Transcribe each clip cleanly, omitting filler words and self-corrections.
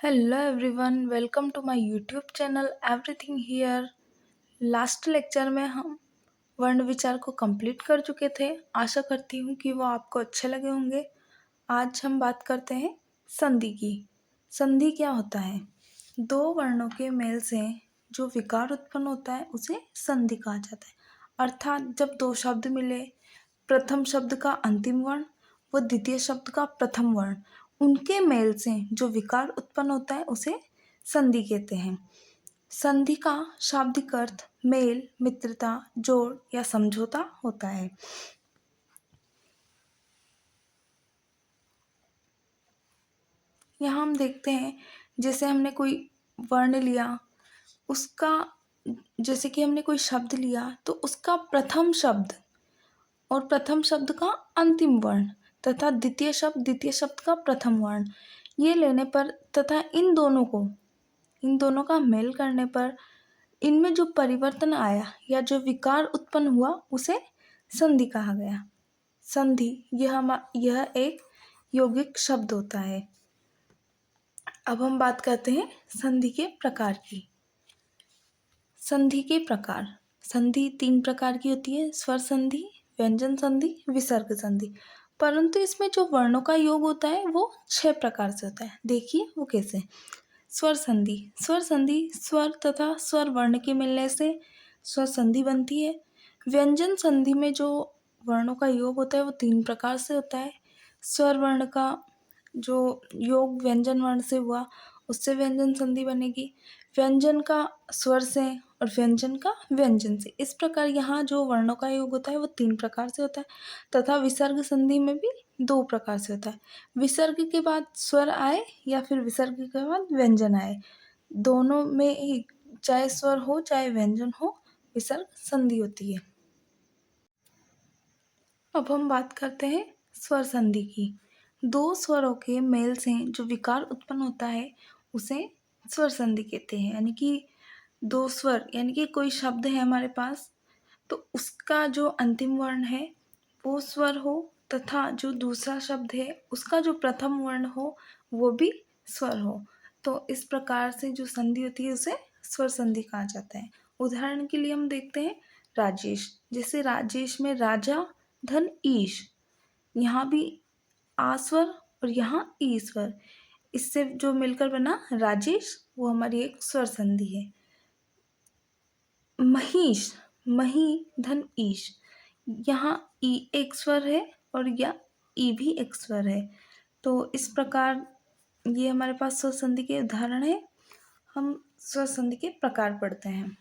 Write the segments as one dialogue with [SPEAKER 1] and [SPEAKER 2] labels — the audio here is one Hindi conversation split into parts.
[SPEAKER 1] Hello everyone, welcome to my YouTube channel everything here. Last lecture में हम वर्ण विचार को कंप्लीट कर चुके थे। आशा करती हूँ कि वो आपको अच्छे लगे होंगे। आज हम बात करते हैं संधि की। संधि क्या होता है? दो वर्णों के मेल से जो विकार उत्पन्न होता है उसे संधि कहा जाता है। अर्थात जब दो शब्द मिले, प्रथम शब्द का अंतिम वर्ण व द्वितीय शब्द का प्रथम वर्ण, उनके मेल से जो विकार उत्पन्न होता है उसे संधि कहते हैं। संधि का शाब्दिक अर्थ मेल, मित्रता, जोड़ या समझौता होता है। यहाँ हम देखते हैं, जैसे हमने कोई वर्ण लिया, उसका जैसे कि हमने कोई शब्द लिया तो उसका प्रथम शब्द और प्रथम शब्द का अंतिम वर्ण तथा द्वितीय शब्द का प्रथम वर्ण, ये लेने पर तथा इन दोनों का मेल करने पर इनमें जो परिवर्तन आया या जो विकार उत्पन्न हुआ उसे संधि कहा गया। संधि यह एक यौगिक शब्द होता है। अब हम बात करते हैं संधि के प्रकार की। संधि के प्रकार, संधि 3 प्रकार की होती है: स्वर संधि, व्यंजन संधि, विसर्ग संधि। परंतु इसमें जो वर्णों का योग होता है वो 6 प्रकार से होता है। देखिए वो कैसे। स्वर संधि, स्वर संधि स्वर तथा स्वर वर्ण के मिलने से स्वर संधि बनती है। व्यंजन संधि में जो वर्णों का योग होता है वो 3 प्रकार से होता है। स्वर वर्ण का जो योग व्यंजन वर्ण से हुआ उससे व्यंजन संधि बनेगी, व्यंजन का स्वर से और व्यंजन का व्यंजन से। इस प्रकार यहाँ जो वर्णों का योग होता है वो 3 प्रकार से होता है तथा विसर्ग संधि में भी 2 प्रकार से होता है। विसर्ग के बाद स्वर आए या फिर विसर्ग के बाद व्यंजन आए, दोनों में ही चाहे स्वर हो चाहे व्यंजन हो, विसर्ग संधि होती है। अब हम बात करते हैं स्वर संधि की। दो स्वरों के मेल से जो विकार उत्पन्न होता है उसे स्वर संधि कहते हैं। यानी कि दो स्वर, यानी कि कोई शब्द है हमारे पास, तो उसका जो अंतिम वर्ण है वो स्वर हो तथा जो दूसरा शब्द है उसका जो प्रथम वर्ण हो वो भी स्वर हो, तो इस प्रकार से जो संधि होती है उसे स्वर संधि कहा जाता है। उदाहरण के लिए हम देखते हैं राजेश। जैसे राजेश में राजा धन ईश, यहाँ भी आ स्वर और यहाँ ई स्वर, इससे जो मिलकर बना राजेश, वो हमारी एक स्वर संधि है। महिष, मही धन ईश, यहाँ ई एक स्वर है और या ई भी एक स्वर है। तो इस प्रकार ये हमारे पास स्वर संधि के उदाहरण है। हम स्वर संधि के प्रकार पढ़ते हैं।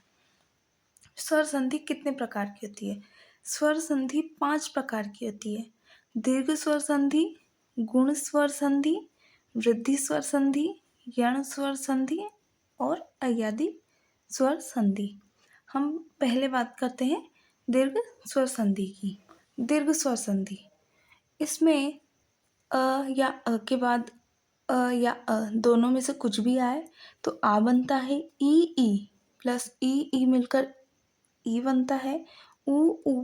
[SPEAKER 1] स्वर संधि कितने प्रकार की होती है? स्वर संधि 5 प्रकार की होती है: दीर्घ स्वर संधि, गुण स्वर संधि, वृद्धि स्वर संधि, यण स्वर संधि और अयादि स्वर संधि। हम पहले बात करते हैं दीर्घ स्वर संधि की। दीर्घ स्वर संधि, इसमें अ या अ के बाद अ या अ दोनों में से कुछ भी आए तो आ बनता है। ई प्लस ई मिलकर ई बनता है। ऊ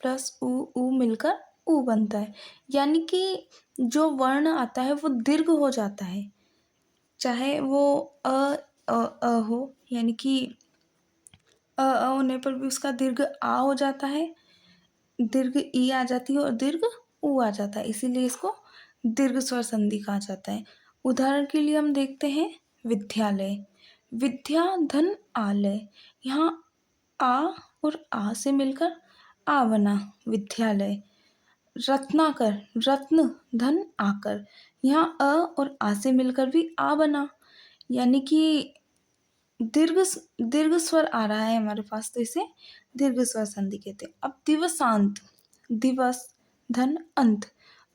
[SPEAKER 1] प्लस ऊ मिलकर ऊ बनता है। यानी कि जो वर्ण आता है वो दीर्घ हो जाता है, चाहे वो हो, यानी कि होने पर भी उसका दीर्घ आ हो जाता है, दीर्घ ई आ जाती है और दीर्घ ऊ आ जाता है, इसीलिए इसको दीर्घ स्वर संधि कहा जाता है। उदाहरण के लिए हम देखते हैं विद्यालय। विद्या धन आलय, यहाँ आ और आ से मिलकर आ बना विद्यालय। रत्नाकर, रत्न धन आकर, यहाँ अ और आ से मिलकर भी आ बना, यानी कि दीर्घ स्वर आ रहा है हमारे पास, तो इसे दीर्घ स्वर संधि कहते हैं। अब दिवसांत, दिवस धन अंत,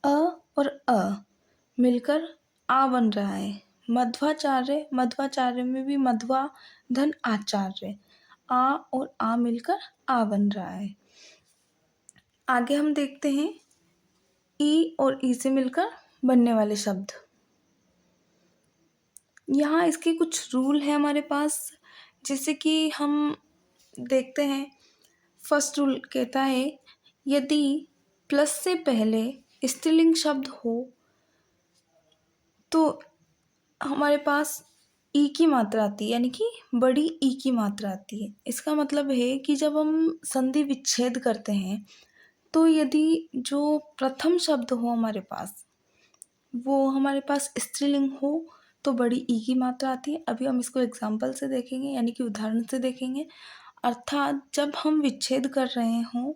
[SPEAKER 1] अ और अ मिलकर आ बन रहा है। मध्वाचार्य, मध्वाचार्य में भी मध्वा धन आचार्य, आ और आ मिलकर आ बन रहा है। आगे हम देखते हैं ई और ई से मिलकर बनने वाले शब्द। यहाँ इसके कुछ रूल हैं हमारे पास, जैसे कि हम देखते हैं। फर्स्ट रूल कहता है यदि प्लस से पहले स्त्रीलिंग शब्द हो तो हमारे पास ई की मात्रा आती है, यानी कि बड़ी ई की मात्रा आती है। इसका मतलब है कि जब हम संधि विच्छेद करते हैं, तो यदि जो प्रथम शब्द हो हमारे पास, वो हमारे पास स्त्रीलिंग हो, तो बड़ी ई की मात्रा आती है। अभी हम इसको एग्जाम्पल से देखेंगे, यानी कि उदाहरण से देखेंगे। अर्थात जब हम विच्छेद कर रहे हों,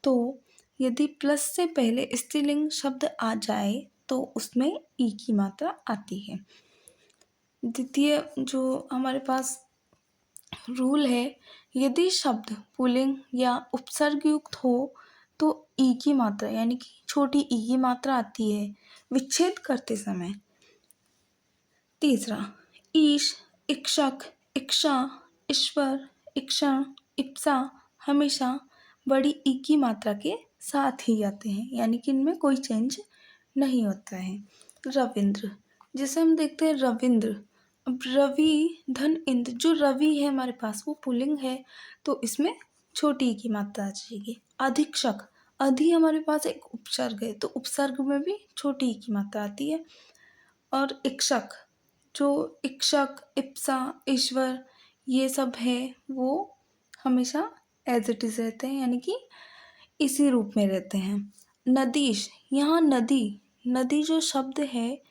[SPEAKER 1] तो यदि प्लस से पहले स्त्रीलिंग शब्द आ जाए, तो उसमें ई की मात्रा आती है। द्वितीय जो हमारे पास रूल है, यदि शब्द पुल्लिंग या उपसर्ग युक्त हो, तो ई की मात्रा, यानी कि छोटी ई की मात्रा आती है विच्छेद करते समय। तीसरा, ईश, इक्षक, इक्षा, ईश्वर, इक्षण, इप्सा हमेशा बड़ी ई की मात्रा के साथ ही आते हैं, यानी कि इनमें कोई चेंज नहीं होता है। रविंद्र, जैसे हम देखते हैं रविंद्र, अब रवि धन इंद्र, जो रवि है हमारे पास वो पुल्लिंग है, तो इसमें छोटी ई की मात्रा आ जाएगी। अधीक्षक, अधि हमारे पास एक उपसर्ग है, तो उपसर्ग में भी छोटी ई की मात्रा आती है। और इक्षक, जो इक्षक, इप्सा, ईश्वर ये सब है, वो हमेशा एज इट इज़ रहते हैं, यानी कि इसी रूप में रहते हैं। नदीश, यहाँ नदी, नदी जो शब्द है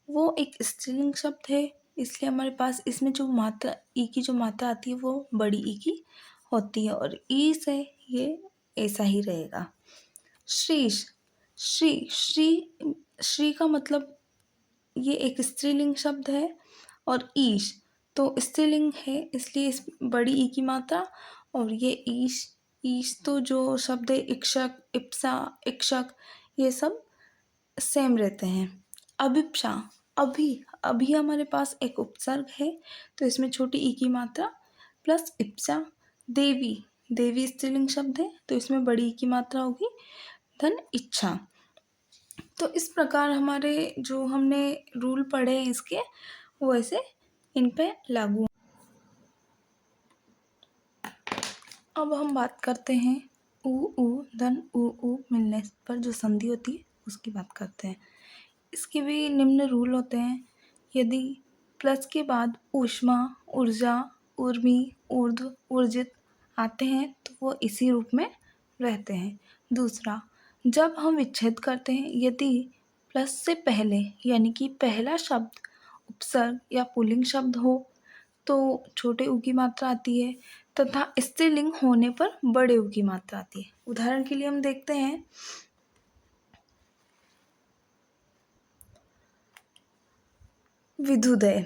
[SPEAKER 1] वो एक स्त्रीलिंग शब्द है, इसलिए हमारे पास इसमें जो मात्रा ई की जो मात्रा आती है वो बड़ी ई की होती है, और ई से ये ऐसा ही रहेगा। श्रीश, श्री का मतलब ये एक स्त्रीलिंग शब्द है, और ईश तो स्त्रीलिंग है, इसलिए इस बड़ी ई की मात्रा, और ये ईश, ईश तो जो शब्द है इक्षक, इप्सा, इक्षक ये सब सेम रहते हैं। अभिप्सा, अभी, अभी हमारे पास एक उपसर्ग है, तो इसमें छोटी ई की मात्रा प्लस इप्सा। देवी, देवी स्त्रीलिंग शब्द है, तो इसमें बड़ी ई की मात्रा होगी धन इच्छा। तो इस प्रकार हमारे जो हमने रूल पढ़े हैं इसके, वो ऐसे इन पे लागू। अब हम बात करते हैं ऊ धन ऊ मिलने पर जो संधि होती है उसकी बात करते हैं। इसके भी निम्न रूल होते हैं। यदि प्लस के बाद ऊष्मा, ऊर्जा, ऊर्मी, ऊर्ध्व, ऊर्जित आते हैं, तो वो इसी रूप में रहते हैं। दूसरा, जब हम विच्छेद करते हैं, यदि प्लस से पहले, यानी कि पहला शब्द उपसर्ग या पुल्लिंग शब्द हो, तो छोटे ऊ की मात्रा आती है, तथा स्त्रीलिंग होने पर बड़े ऊ की मात्रा आती है। उदाहरण के लिए हम देखते हैं, विधुदय,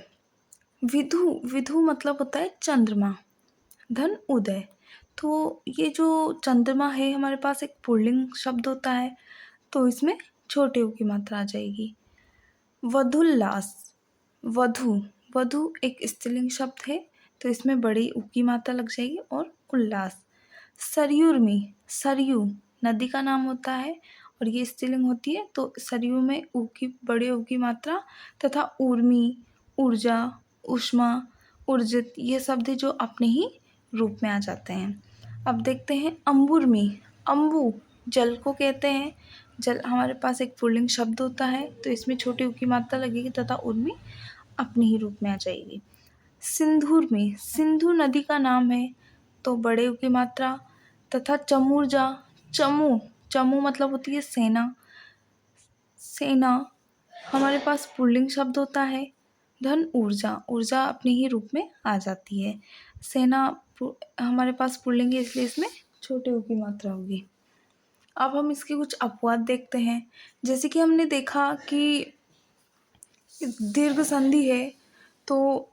[SPEAKER 1] विधु मतलब होता है चंद्रमा, धन उदय, तो ये जो चंद्रमा है हमारे पास एक पुल्लिंग शब्द होता है, तो इसमें छोटे ऊ की मात्रा आ जाएगी। वधुल्लास, वधु, वधु एक स्त्रीलिंग शब्द है, तो इसमें बड़ी ऊ की मात्रा लग जाएगी, और उल्लास। सरयुर्मी, सरयू नदी का नाम होता है, और ये स्त्रीलिंग होती है, तो सरयू में ऊ की, बड़े ऊ की मात्रा, तथा ऊर्मी, ऊर्जा, ऊष्मा, ऊर्जित ये शब्द जो अपने ही रूप में आ जाते हैं। अब देखते हैं अंबुर्मी, अंबु जल को कहते हैं, जल हमारे पास एक पुल्लिंग शब्द होता है, तो इसमें छोटी ऊ की मात्रा लगेगी, तथा उर्मी अपने ही रूप में आ जाएगी। सिंधुर में, सिंधु नदी का नाम है, तो बड़े ऊ की मात्रा, तथा चमूर्जा, चमू, चमू मतलब होती है सेना, सेना हमारे पास पुल्लिंग शब्द होता है, धन ऊर्जा, ऊर्जा अपने ही रूप में आ जाती है। सेना हमारे पास पुल्लिंग है, इसलिए इसमें छोटे ऊ की मात्रा होगी। अब हम इसके कुछ अपवाद देखते हैं। जैसे कि हमने देखा कि दीर्घ संधि है, तो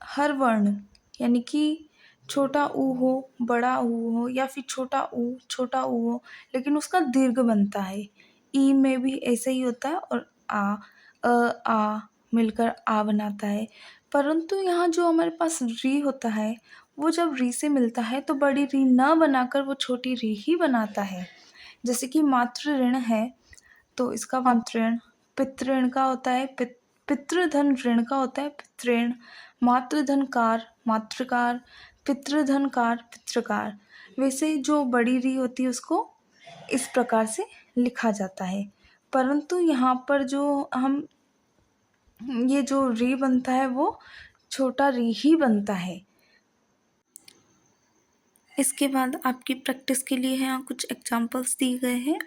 [SPEAKER 1] हर वर्ण, यानी कि छोटा ऊ हो, बड़ा ऊ हो, या फिर छोटा ऊ हो, लेकिन उसका दीर्घ बनता है। ई में भी ऐसे ही होता है, और आ मिलकर आ बनाता है। परंतु यहाँ जो हमारे पास री होता है, वो जब री से मिलता है तो बड़ी री न बनाकर वो छोटी री ही बनाता है। जैसे कि मातृ ऋण है, तो इसका मातृण, पितृण का होता है पितृधन, ऋण का होता है पितृण, मातृधनकार, मातृकार, पितृधनकार, पितृकार। वैसे जो बड़ी री होती है उसको इस प्रकार से लिखा जाता है। परंतु यहाँ पर जो हम ये जो री बनता है वो छोटा री ही बनता है। इसके बाद आपकी प्रैक्टिस के लिए यहाँ कुछ एग्जाम्पल्स दिए गए हैं।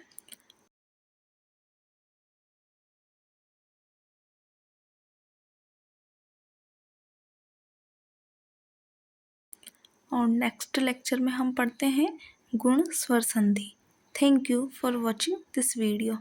[SPEAKER 1] और नेक्स्ट लेक्चर में हम पढ़ते हैं गुण स्वर संधि। Thank you for watching this video.